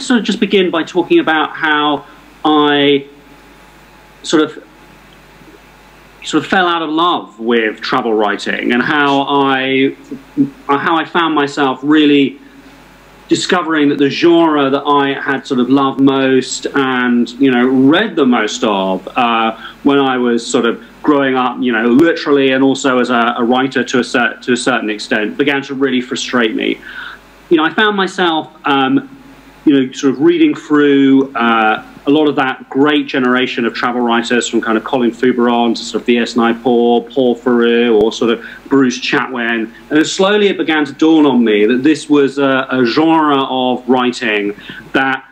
sort of just begin by talking about how I sort of fell out of love with travel writing, and how I found myself really discovering that the genre that I had sort of loved most and, you know, read the most of when I was sort of growing up, you know, literally, and also as a writer to a certain extent, began to really frustrate me. You know, I found myself, you know, sort of reading through a lot of that great generation of travel writers, from kind of Colin Fouberon to sort of V.S. Naipaul, Paul Theroux, or sort of Bruce Chatwin. And then slowly it began to dawn on me that this was a genre of writing that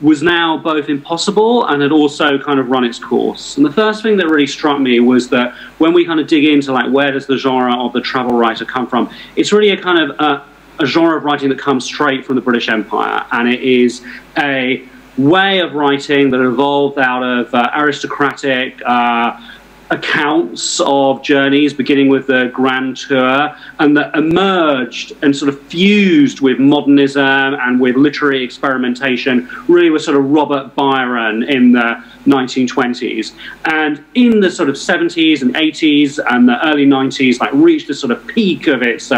was now both impossible and had also kind of run its course. And the first thing that really struck me was that when we kind of dig into, like, where does the genre of the travel writer come from, it's really a kind of a genre of writing that comes straight from the British Empire, and it is a way of writing that evolved out of aristocratic accounts of journeys, beginning with the Grand Tour, and that emerged and sort of fused with modernism and with literary experimentation, really with sort of Robert Byron in the 1920s. And in the sort of 70s and 80s and the early 90s, like, reached the sort of peak of its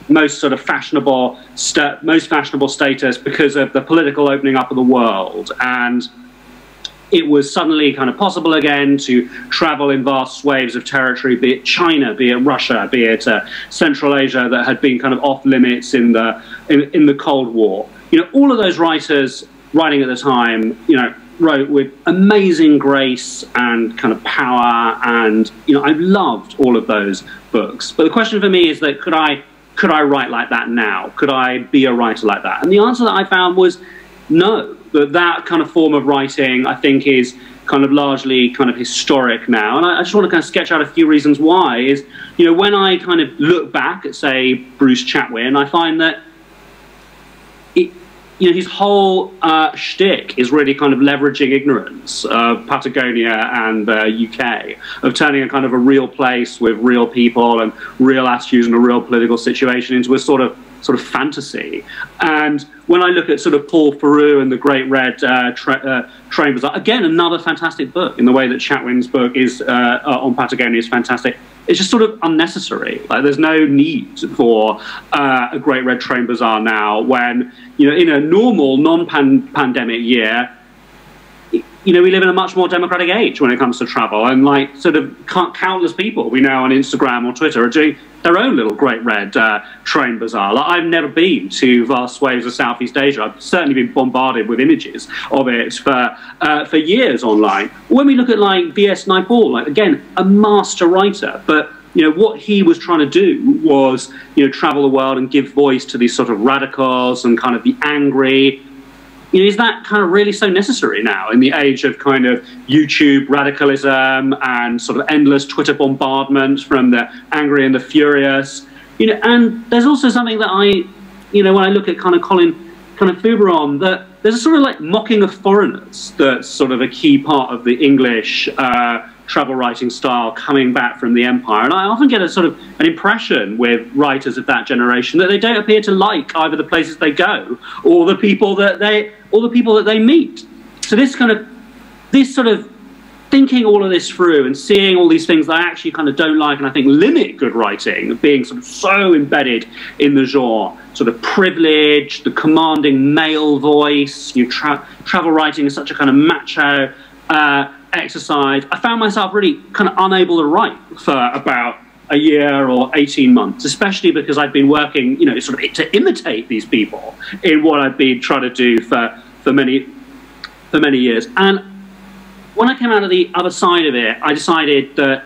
most sort of fashionable status because of the political opening up of the world. And it was suddenly kind of possible again to travel in vast swathes of territory, be it China, be it Russia, be it Central Asia, that had been kind of off limits in the Cold War. You know, all of those writers writing at the time, you know, wrote with amazing grace and kind of power, and, you know, I loved all of those books. But the question for me is that could I write like that now? Could I be a writer like that? And the answer that I found was no. That kind of form of writing, I think, is kind of largely kind of historic now. And I just want to kind of sketch out a few reasons why. Is, you know, when I kind of look back at, say, Bruce Chatwin, I find that you know, his whole shtick is really kind of leveraging ignorance of Patagonia and the UK, of turning a kind of a real place with real people and real attitudes and a real political situation into a sort of fantasy. And when I look at sort of Paul Theroux and the Great Red Train Bazaar, again, another fantastic book in the way that Chatwin's book is on Patagonia is fantastic. It's just sort of unnecessary. Like, there's no need for a Great Red Train Bazaar now, when, you know, in a normal non-pandemic year, you know, we live in a much more democratic age when it comes to travel, and, like, sort of countless people we know on Instagram or Twitter are doing their own little Great Red Train Bazaar. Like, I've never been to vast swathes of Southeast Asia. I've certainly been bombarded with images of it for years online. When we look at, like, V.S. Naipaul, like, again, a master writer, but, you know, what he was trying to do was, you know, travel the world and give voice to these sort of radicals and kind of the angry. You know, is that kind of really so necessary now in the age of kind of YouTube radicalism and sort of endless Twitter bombardment from the angry and the furious? You know, and there's also something that you know, when I look at kind of Colin Fouberon, that there's a sort of like mocking of foreigners that's sort of a key part of the English travel writing style coming back from the empire. And I often get a sort of an impression with writers of that generation that they don't appear to like either the places they go or the people that they meet. So this sort of thinking all of this through and seeing all these things that I actually kind of don't like and I think limit good writing, being sort of so embedded in the genre, sort of privilege, the commanding male voice, travel writing is such a kind of macho exercise. I found myself really kind of unable to write for about a year or 18 months, especially because I'd been working, you know, sort of to imitate these people in what I'd been trying to do for many years. And when I came out of the other side of it, I decided that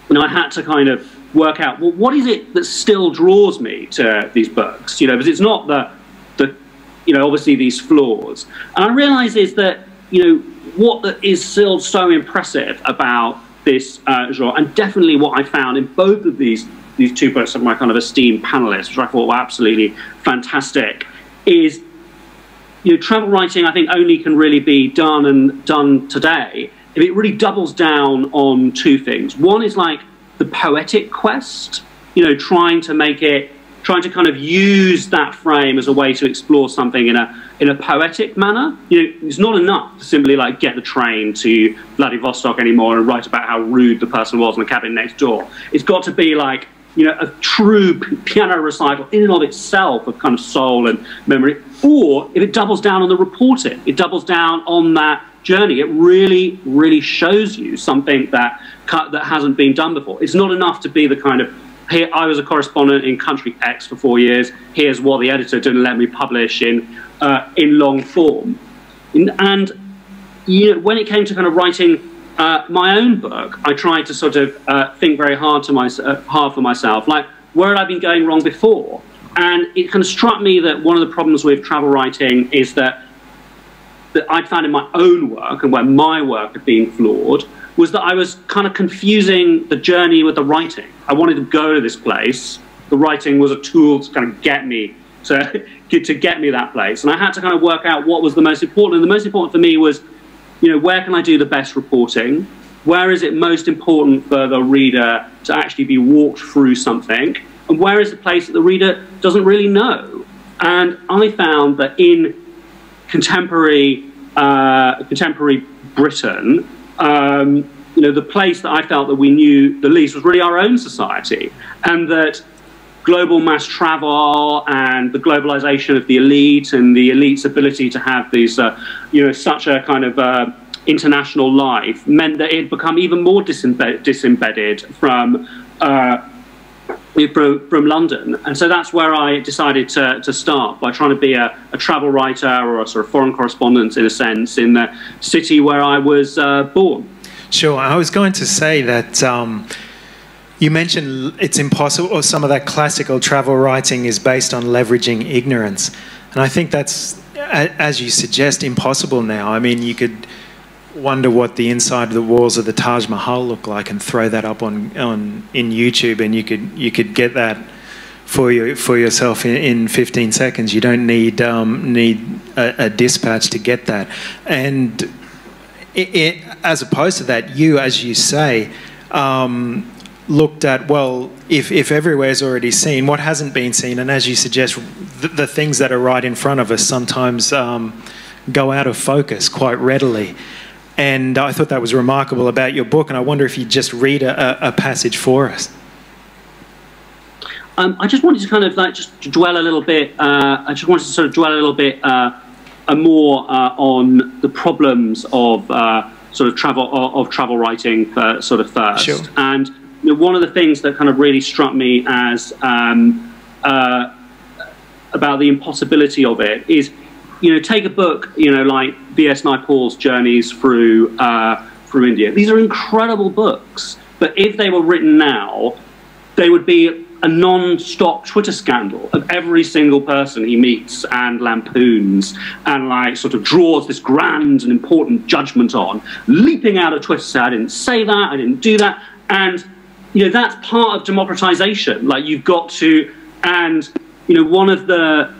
you know, I had to kind of work out, well, what is it that still draws me to these books? You know, because it's not the you know, obviously these flaws. And I realized is that, you know, what is still so impressive about this genre, and definitely what I found in both of these two books of my kind of esteemed panelists, which I thought were absolutely fantastic, is, you know, travel writing I think only can really be done today if it really doubles down on two things. One is like the poetic quest, you know, trying to trying to kind of use that frame as a way to explore something in a poetic manner. You know, it's not enough to simply like get the train to Vladivostok anymore and write about how rude the person was in the cabin next door. It's got to be like, you know, a true piano recital in and of itself of kind of soul and memory. Or if it doubles down on the reporting, it doubles down on that journey. It really, really shows you something that hasn't been done before. It's not enough to be the kind of, here, I was a correspondent in country X for 4 years. Here's what the editor didn't let me publish in long form. And you know, when it came to kind of writing my own book, I tried to sort of think very hard for myself, like, where had I been going wrong before? And it kind of struck me that one of the problems with travel writing is that I'd found in my own work, and where my work had been flawed, was that I was kind of confusing the journey with the writing. I wanted to go to this place. The writing was a tool to kind of get me to get me that place. And I had to kind of work out what was the most important. And the most important for me was, you know, where can I do the best reporting? Where is it most important for the reader to actually be walked through something? And where is the place that the reader doesn't really know? And I found that in contemporary Britain, you know, the place that I felt that we knew the least was really our own society, and that global mass travel and the globalization of the elite and the elite's ability to have these, you know, such a kind of international life meant that it had become even more disembedded from London. And so that's where I decided to start, by trying to be a travel writer or a sort of foreign correspondent, in a sense, in the city where I was born. Sure. I was going to say that you mentioned it's impossible, or some of that classical travel writing is based on leveraging ignorance. And I think that's, as you suggest, impossible now. I mean, you could wonder what the inside of the walls of the Taj Mahal look like and throw that up in YouTube, and you could get that for yourself in 15 seconds. You don't need a dispatch to get that. And as opposed to that, you, as you say, looked at, well, if everywhere's already seen, what hasn't been seen? And as you suggest, the things that are right in front of us sometimes go out of focus quite readily. And I thought that was remarkable about your book, and I wonder if you'd just read a passage for us. I just wanted to kind of like just dwell a little bit. I just wanted to sort of dwell a little bit more on the problems of sort of travel writing sort of first. Sure. And you know, one of the things that kind of really struck me as about the impossibility of it is, you know, take a book, you know, like V.S. Naipaul's Journeys through India. These are incredible books, but if they were written now, they would be a non-stop Twitter scandal of every single person he meets and lampoons and like sort of draws this grand and important judgment on, leaping out of Twitter, say, I didn't say that, I didn't do that. And, you know, that's part of democratization. Like, you've got to, and, you know, one of the,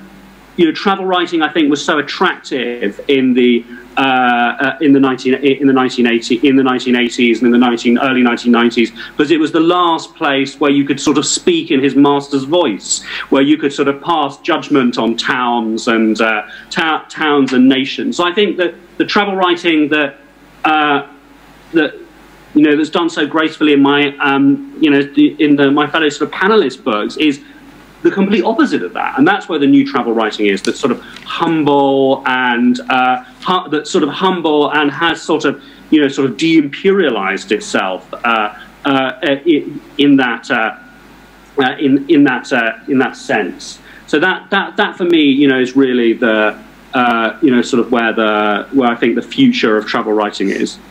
you know, travel writing, I think, was so attractive in the 1980s and in the early 1990s, because it was the last place where you could sort of speak in his master's voice, where you could sort of pass judgment on towns and nations. So I think that the travel writing that you know, that's done so gracefully in my you know, my fellow sort of panelist books is the complete opposite of that, and that's where the new travel writing is. That's sort of humble and that's sort of humble and has sort of, you know, sort of de-imperialized itself in that sense. So that for me, you know, is really the you know, sort of where I think the future of travel writing is.